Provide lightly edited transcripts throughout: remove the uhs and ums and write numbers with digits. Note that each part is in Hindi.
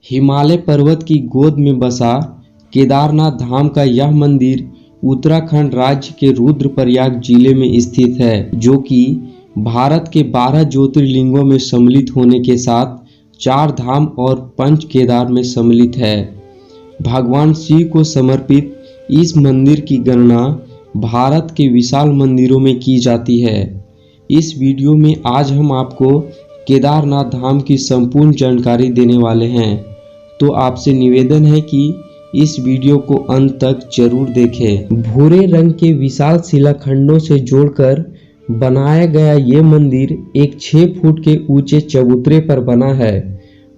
हिमालय पर्वत की गोद में बसा केदारनाथ धाम का यह मंदिर उत्तराखंड राज्य के रुद्रप्रयाग जिले में स्थित है, जो कि भारत के 12 ज्योतिर्लिंगों में सम्मिलित होने के साथ 4 धाम और पंच केदार में सम्मिलित है। भगवान शिव को समर्पित इस मंदिर की गणना भारत के विशाल मंदिरों में की जाती है। इस वीडियो में आज हम आपको केदारनाथ धाम की संपूर्ण जानकारी देने वाले हैं, तो आपसे निवेदन है कि इस वीडियो को अंत तक जरूर देखें। भूरे रंग के विशाल शिलाखंडों से जोड़कर बनाया गया ये मंदिर एक 6 फुट के ऊंचे चबूतरे पर बना है।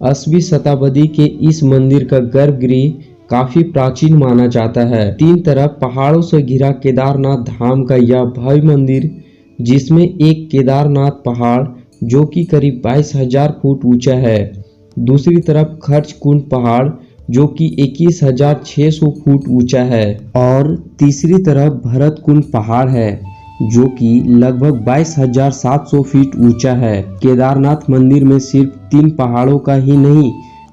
8वीं शताब्दी के इस मंदिर का गर्भगृह काफी प्राचीन माना जाता है। 3 तरफ पहाड़ों से घिरा केदारनाथ धाम का यह भव्य मंदिर, जिसमें एक केदारनाथ पहाड़ जो कि करीब 22,000 फुट ऊंचा है, दूसरी तरफ खर्च कुंड पहाड़ जो कि 21,600 फुट ऊंचा है और तीसरी तरफ भरत कुंड पहाड़ है जो कि लगभग 22,700 फीट ऊंचा है। केदारनाथ मंदिर में सिर्फ 3 पहाड़ों का ही नहीं,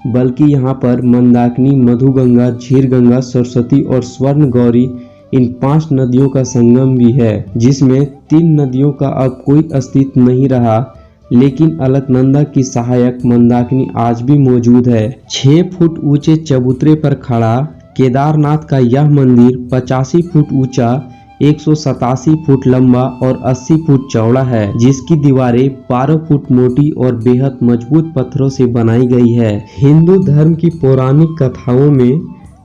बल्कि यहाँ पर मंदाकिनी, मधुगंगा, झीरगंगा, सरस्वती और स्वर्ण गौरी इन 5 नदियों का संगम भी है, जिसमें 3 नदियों का अब कोई अस्तित्व नहीं रहा, लेकिन अलकनंदा की सहायक मंदाकिनी आज भी मौजूद है। 6 फुट ऊंचे चबूतरे पर खड़ा केदारनाथ का यह मंदिर 85 फुट ऊंचा, 187 फुट लंबा और 80 फुट चौड़ा है, जिसकी दीवारें 12 फुट मोटी और बेहद मजबूत पत्थरों से बनाई गई है। हिंदू धर्म की पौराणिक कथाओं में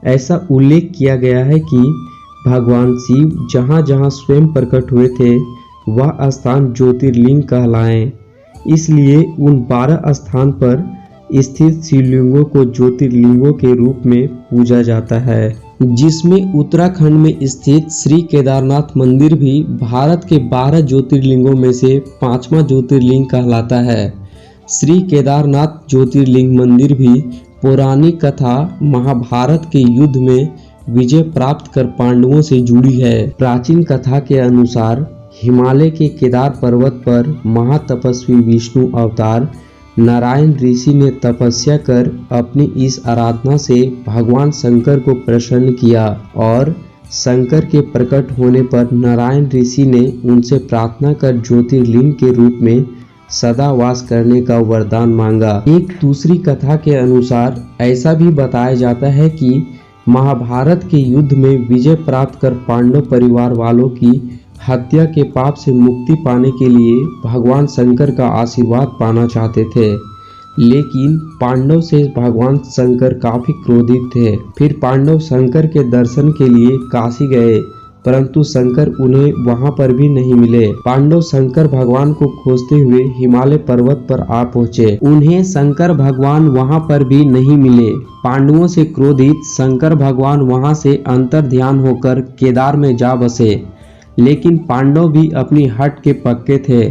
ऐसा उल्लेख किया गया है कि भगवान शिव जहाँ जहाँ स्वयं प्रकट हुए थे, वह स्थान ज्योतिर्लिंग कहलाएं। इसलिए उन 12 स्थान पर स्थित शिवलिंगों को ज्योतिर्लिंगों के रूप में पूजा जाता है, जिसमें उत्तराखंड में स्थित श्री केदारनाथ मंदिर भी भारत के 12 ज्योतिर्लिंगों में से 5वां ज्योतिर्लिंग कहलाता है। श्री केदारनाथ ज्योतिर्लिंग मंदिर भी पौराणिक कथा महाभारत के युद्ध में विजय प्राप्त कर पांडवों से जुड़ी है। प्राचीन कथा के अनुसार हिमालय के केदार पर्वत पर महातपस्वी विष्णु अवतार नारायण ऋषि ने तपस्या कर अपनी इस आराधना से भगवान शंकर को प्रसन्न किया और शंकर के प्रकट होने पर नारायण ऋषि ने उनसे प्रार्थना कर ज्योतिर्लिंग के रूप में सदा वास करने का वरदान मांगा। एक दूसरी कथा के अनुसार ऐसा भी बताया जाता है कि महाभारत के युद्ध में विजय प्राप्त कर पांडव परिवार वालों की हत्या के पाप से मुक्ति पाने के लिए भगवान शंकर का आशीर्वाद पाना चाहते थे, लेकिन पांडव से भगवान शंकर काफी क्रोधित थे। फिर पांडव शंकर के दर्शन के लिए काशी गए, परंतु शंकर उन्हें वहां पर भी नहीं मिले। पांडव शंकर भगवान को खोजते हुए हिमालय पर्वत पर आ पहुंचे। उन्हें शंकर भगवान वहां पर भी नहीं मिले। पांडवों से क्रोधित शंकर भगवान वहां से अंतर ध्यान होकर केदार में जा बसे, लेकिन पांडव भी अपनी हट के पक्के थे।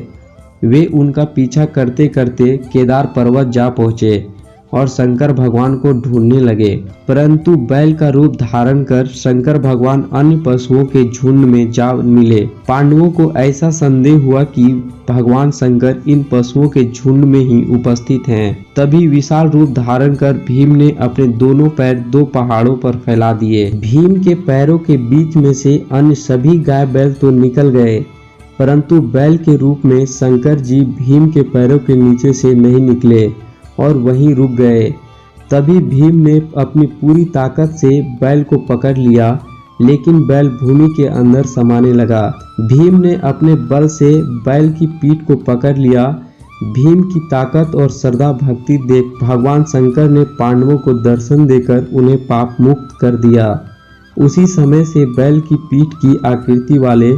वे उनका पीछा करते करते केदार पर्वत जा पहुंचे और शंकर भगवान को ढूंढने लगे, परंतु बैल का रूप धारण कर शंकर भगवान अन्य पशुओं के झुंड में जा मिले। पांडवों को ऐसा संदेह हुआ कि भगवान शंकर इन पशुओं के झुंड में ही उपस्थित हैं। तभी विशाल रूप धारण कर भीम ने अपने दोनों पैर 2 पहाड़ों पर फैला दिए। भीम के पैरों के बीच में से अन्य सभी गाय बैल तो निकल गए, परंतु बैल के रूप में शंकर जी भीम के पैरों के नीचे से नहीं निकले और वहीं रुक गए। तभी भीम ने अपनी पूरी ताकत से बैल को पकड़ लिया, लेकिन बैल भूमि के अंदर समाने लगा। भीम ने अपने बल से बैल की पीठ को पकड़ लिया। भीम की ताकत और श्रद्धा भक्ति देख भगवान शंकर ने पांडवों को दर्शन देकर उन्हें पाप मुक्त कर दिया। उसी समय से बैल की पीठ की आकृति वाले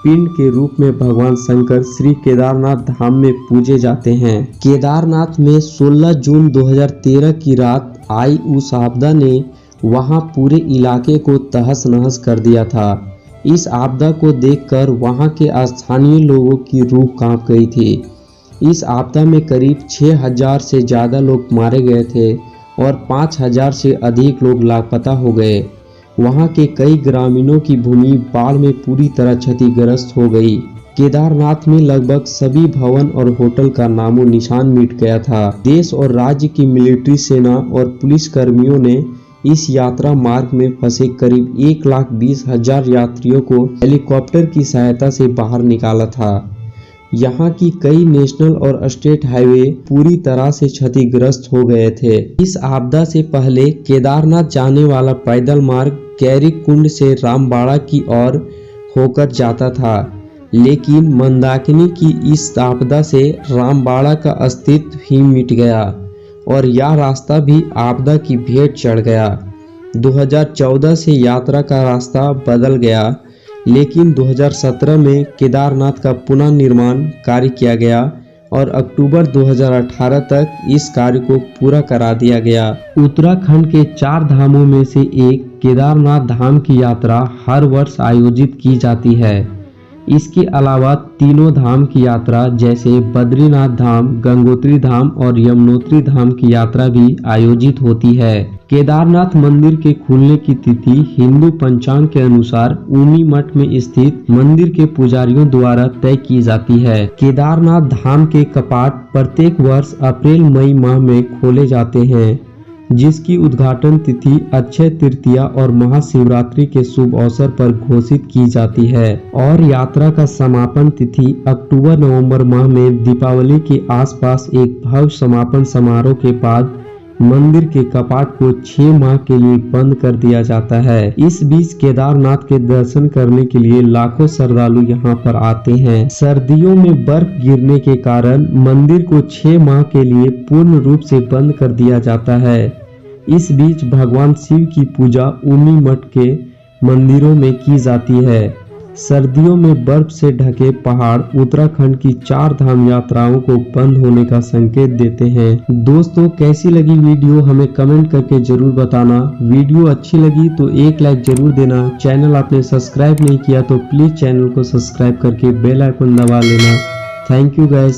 पिंड के रूप में भगवान शंकर श्री केदारनाथ धाम में पूजे जाते हैं। केदारनाथ में 16 जून 2013 की रात आई उस आपदा ने वहां पूरे इलाके को तहस नहस कर दिया था। इस आपदा को देखकर वहां के स्थानीय लोगों की रूह कांप गई थी। इस आपदा में करीब 6,000 से ज़्यादा लोग मारे गए थे और 5,000 से अधिक लोग लापता हो गए। वहां के कई ग्रामीणों की भूमि बाढ़ में पूरी तरह क्षतिग्रस्त हो गई। केदारनाथ में लगभग सभी भवन और होटल का नामो निशान मिट गया था। देश और राज्य की मिलिट्री सेना और पुलिस कर्मियों ने इस यात्रा मार्ग में फंसे करीब 1,20,000 यात्रियों को हेलीकॉप्टर की सहायता से बाहर निकाला था। यहाँ की कई नेशनल और स्टेट हाईवे पूरी तरह से क्षतिग्रस्त हो गए थे। इस आपदा से पहले केदारनाथ जाने वाला पैदल मार्ग गैरिक कुंड से रामबाड़ा की ओर होकर जाता था, लेकिन मंदाकिनी की इस आपदा से रामबाड़ा का अस्तित्व ही मिट गया और यह रास्ता भी आपदा की भेंट चढ़ गया। 2014 से यात्रा का रास्ता बदल गया, लेकिन 2017 में केदारनाथ का पुनः निर्माण कार्य किया गया और अक्टूबर 2018 तक इस कार्य को पूरा करा दिया गया। उत्तराखंड के 4 धामों में से एक केदारनाथ धाम की यात्रा हर वर्ष आयोजित की जाती है। इसके अलावा तीनों धाम की यात्रा जैसे बद्रीनाथ धाम, गंगोत्री धाम और यमुनोत्री धाम की यात्रा भी आयोजित होती है। केदारनाथ मंदिर के खुलने की तिथि हिंदू पंचांग के अनुसार उमी मठ में स्थित मंदिर के पुजारियों द्वारा तय की जाती है। केदारनाथ धाम के कपाट प्रत्येक वर्ष अप्रैल-मई माह में खोले जाते हैं, जिसकी उद्घाटन तिथि अक्षय तृतीया और महाशिवरात्रि के शुभ अवसर पर घोषित की जाती है और यात्रा का समापन तिथि अक्टूबर-नवंबर माह में दीपावली के आसपास एक भव्य समापन समारोह के बाद मंदिर के कपाट को 6 माह के लिए बंद कर दिया जाता है। इस बीच केदारनाथ के दर्शन करने के लिए लाखों श्रद्धालु यहाँ पर आते हैं। सर्दियों में बर्फ गिरने के कारण मंदिर को 6 माह के लिए पूर्ण रूप से बंद कर दिया जाता है। इस बीच भगवान शिव की पूजा उमी मठ के मंदिरों में की जाती है। सर्दियों में बर्फ से ढके पहाड़ उत्तराखंड की 4 धाम यात्राओं को बंद होने का संकेत देते हैं। दोस्तों, कैसी लगी वीडियो हमें कमेंट करके जरूर बताना। वीडियो अच्छी लगी तो एक लाइक जरूर देना। चैनल आपने सब्सक्राइब नहीं किया तो प्लीज चैनल को सब्सक्राइब करके बेल आइकन दबा लेना। Thank you guys.